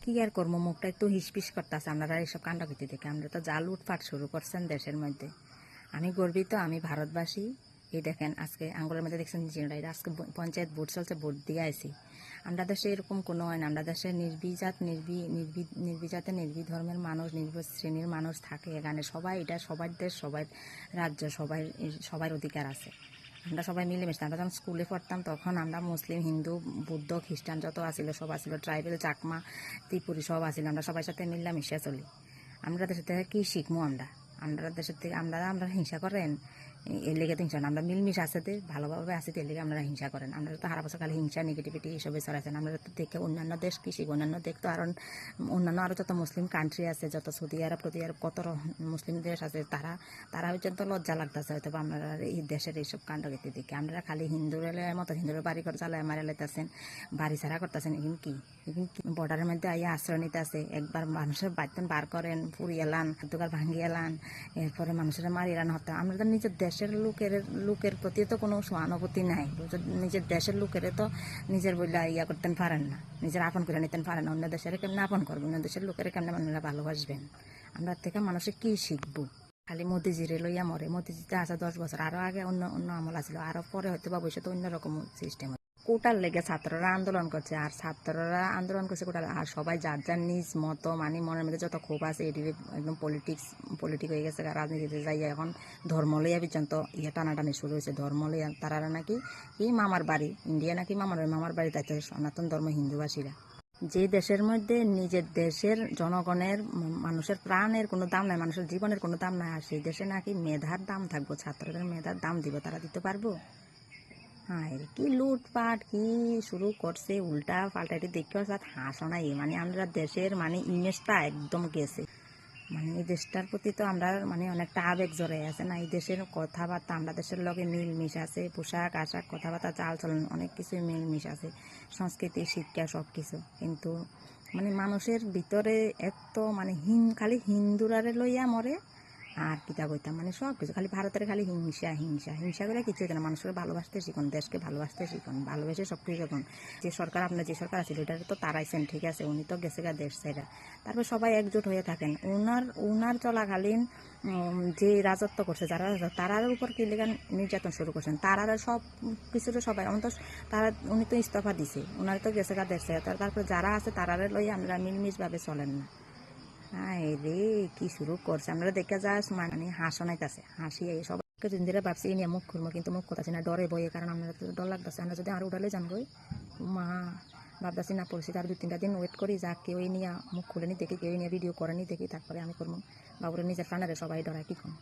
কি আর করবো, মুখটা একটু হিসপিস করতেছে আপনারা এইসব কাণ্ডকীর্তি থেকে। আমরা তো যা লুটপাট শুরু করছেন দেশের মধ্যে। আমি গর্বিত, আমি ভারতবাসী। এই দেখেন আজকে আঙ্গুলের মধ্যে দেখছেন জিনরা, এটা আজকে পঞ্চায়েত ভোট চলছে, ভোট দিয়ে আইসি। আমরা দেশে এরকম কোনো হয় না, আমরা দেশে নির্বিজাতে নির্বিধর্মের মানুষ, নির্ভর শ্রেণীর মানুষ থাকে এখানে। সবাই, এটা সবার দেশ, সবার রাজ্য, সবার অধিকার আছে। আমরা সবাই মিলেমিশে, আমরা যখন স্কুলে পড়তাম তখন আমরা মুসলিম, হিন্দু, বৌদ্ধ, খ্রিস্টান যত আসিল সব আসিল, ট্রাইবেল, চাকমা, ত্রিপুরী সব আসিল। আমরা সবার সাথে মিলামিশে চলি। আমরা দেশের থেকে কী শিখবো? আমরা দেশের থেকে আমরা হিংসা করেন, এর লেগে তো হিংসা না, আমরা মিলমিশ আসতে ভালোভাবে আসি, এর লেগে আমরা হিংসা করেন। আমরা তো হারা বছর খালি হিংসা, নেগেটিভিটি এসবে ছড়াচ্ছেন। আমরা তো দেখে অন্যান্য দেশ কী শিখবো? অন্যান্য দেশ তো অন্যান্য আরও যত মুসলিম কান্ট্রি আছে, যত সৌদি আরব কত মুসলিম দেশ আছে, তারা পর্যন্ত লজ্জা লাগতেছে হয়তো আমরা এই দেশের এইসব কাণ্ডকীর্তি দিকে। আমরা খালি হিন্দুরের মতো হিন্দুরের বাড়ি করে চালায় মারা লাইতেছেন, বাড়ি ছাড়া করতেছেন। এখন কি বর্ডারের মধ্যে আইয়া আশ্রয় নিতে আছে, একবার মানুষের বাড়িতে বার করেন, পুড়ি এলান, দোকান ভাঙ্গি এলান, এরপরে মানুষের মারি এলান হত্যা। আমরা তো নিজের দেশের লোকের প্রতি তো কোনো সহানুভূতি নাই। নিজের দেশের লোকের তো নিজের বইলা ইয়া করতেন পারেন না, নিজের আপন করে নিতেন পারেন না। অন্য দেশের কেমনে আপন করবেন? অন্য দেশের লোকের কেমনে মানুষরা ভালোবাসবেন? আমরা থেকে মানুষের কি শিখবো? খালি মোদিজিরে লইয়া মরে। মোদিজিতে আছে 10 বছর, আরও আগে অন্য আমল আছিল, আরও পরে হয়তো বা ভবিষ্যতে অন্যরকম সিস্টেম। কোটার লেগে ছাত্ররা আন্দোলন করছে, আর ছাত্ররা আন্দোলন করছে কোটার, আর সবাই যার যার নিজ মতো মনের মধ্যে যত ক্ষোভ আছে এটি একদম পলিটিক হয়ে গেছে। রাজনীতিতে যাইয়া এখন ধর্ম লইয়া পর্যন্ত টানাটানি শুরু হয়েছে। ধর্ম লইয়া তারা নাকি কি মামার বাড়ি, ইন্ডিয়া নাকি মামার বাড়ি, তাইতে সনাতন ধর্ম হিন্দুবাসীরা। যে দেশের মধ্যে নিজের দেশের জনগণের, মানুষের প্রাণের কোনো দাম নাই, মানুষের জীবনের কোনো দাম নাই, আর সেই দেশে নাকি মেধার দাম থাকবো, ছাত্রদের মেধার দাম দিব, তারা দিতে পারবো? হ্যাঁ, কি লুটপাট কি শুরু করছে, উল্টা পাল্টা, এটি দেখতে হাসো নাই। মানে আমরা দেশের ইমেজটা একদম গেছে। এই দেশটার প্রতি তো আমরা অনেকটা আবেগ জড়াই আছে না। এই দেশের কথাবার্তা, আমরা দেশের লগে মিলমিশ আছে, পোশাক আশাক, কথাবার্তা, চাল চলন, অনেক কিছু মিলমিশ আছে, সংস্কৃতি, শিক্ষা, সব কিছু। কিন্তু মানুষের ভিতরে এত খালি হিন্দুরারে লইয়া মরে, আর কিতা কইতাম সব কিছু খালি ভারতের খালি হিংসা হিংসা হিংসা করে কিছু হইতো না। মানুষকে ভালোবাসতে শিখুন, দেশকে ভালোবাসতে শিখুন, ভালোবেসে সব কিছু দেখুন। যে সরকার, আপনার যে সরকার আছে এটা তো তারাইছেন, ঠিক আছে, উনি তো গেছে গা দেশ ছেড়া, তারপর সবাই একজোট হয়ে থাকেন। উনার চলাকালীন যে রাজত্ব করছে যারা, তারার উপর কি লেগে নির্যাতন শুরু করছেন, তারা সব কিছুতে সবাই উনি তো ইস্তফা দিছে, উনার তো গেছে গা দেশ ছেড়া। তারপর যারা আছে তারারে লই আমরা মিলমিশভাবে চলেন না। হ্যাঁ রে, কি শুরু করছে আমরা দেখে যাস, হাসো নাইতেছে, হাসি সবাইকে দিন ভাবছি নিয়ে মুখ খুলবো, কিন্তু মুখ কোথাছি না, ডরে বইয়ে। কারণ আমরা তো ডর লাগতেছে, আমরা যদি আরো উঠালে জানবই মা, ভাবতেছি না পরিস্থিতি আর 2-3টা দিন ওয়েট করি, যা কেউ নিয়ে মুখ খুলে নি দেখি, কেউ নিয়ে ভিডিও করে নি দেখি, তারপরে আমি করবো। বাবুরে নিজের প্রাণের সবাই ডরায়, কি করবো।